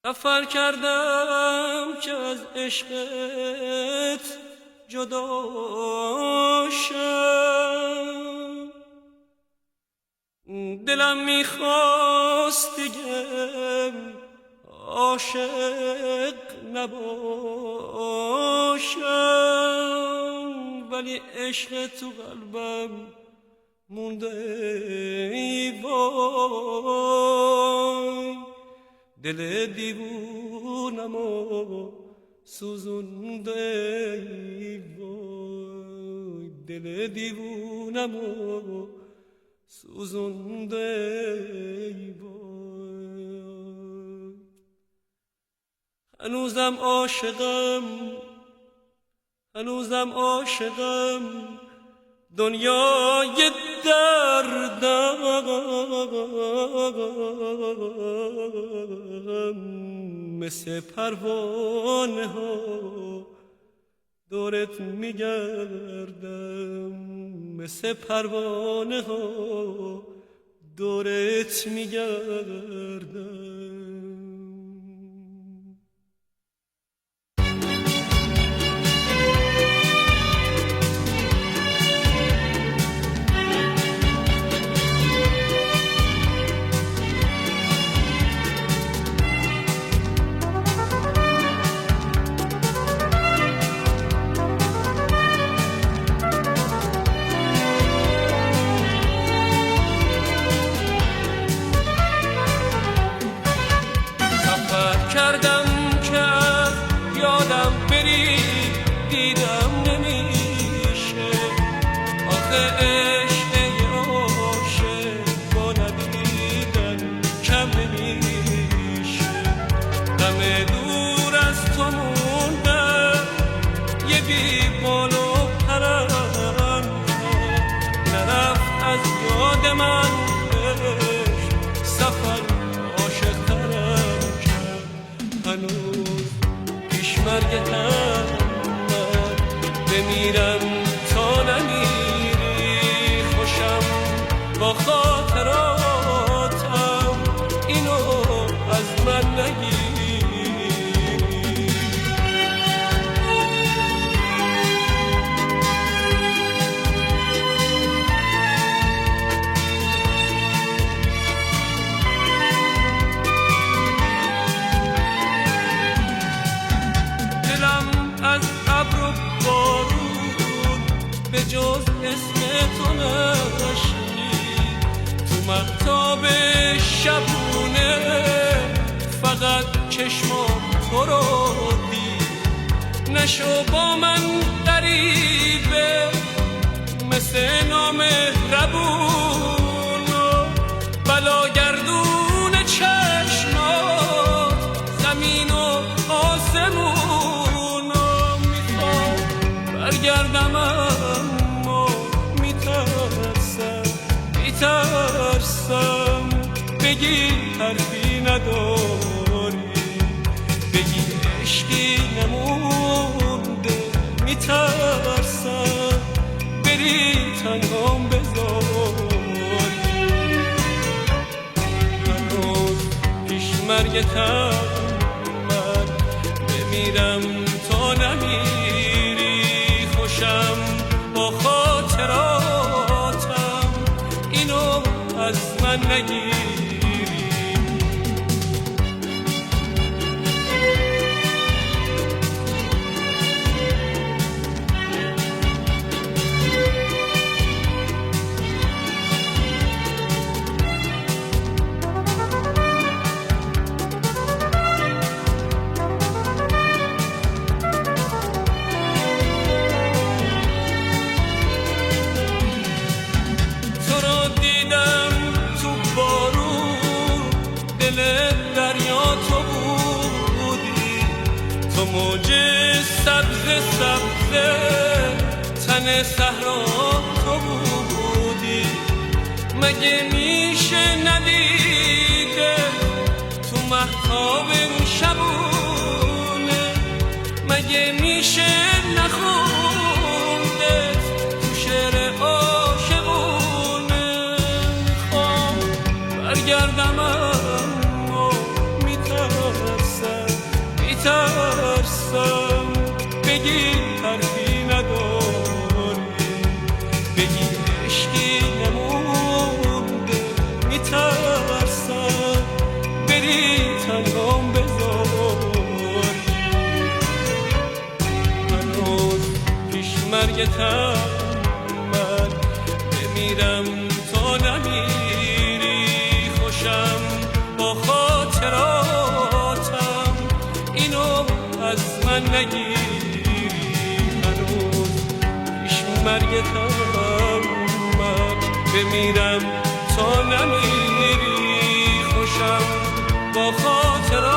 سفر کردم که از عشقت جدا شم، دلم میخواست دیگه عاشق نباشم، ولی عشق تو قلبم مونده ای وای، دل دیوونمو سوزونده ای وای، دل دیوونمو سوزونده ای وای. هنوزم عاشقم دنیای دردم، مثل پروانه ها دورت میگردم، مثل پروانه ها دورت میگردم. کردم که یادم بری دیدم نمیشه، آخه عشق عاشق با ندیدن کم نمیشه. غم دور از تو موندم یه بی بال و پرم، نرفت از یاد من سفر عاشق ترم. هنوز پیش مرگتم من بمیرم تا نمیری، خوشم با خاطراتم اینو از من نگیری. به جز اسم تو نشنید تو مهتاب شبونه، فقط چشمم تو رو دید. نشو با من غریبه مثل نامهربون، بلاگردون چشمات زمین و آسمون. میخوام برگردم اما میترسم بگی حرفی نداری، بگی عشقی نمونده. میترسم بری تنهام بذاری، هنوز پیش مرگتم من بمیرم تا نمیری، خوشم با خاطراتم اینو از من نگیری. تو موج سبز تن صحرا تو بودی، مگه میشه ندیده تو مهتاب شبونه، مگه میشه نخونده تو شعر عاشقونه. میخوام برگردم اما میترسم میترسم بگی حرفی نداری، بگی عشقی نمونده، میترسم بری تنهام بذاری. هنوز پیش مرگتم من بمیرم تا نمیری، خوشم با خاطراتم اینو از من نگیری. هنوز پیش مرگتم من بمیرم تا نمیری، خوشم با خاطراتم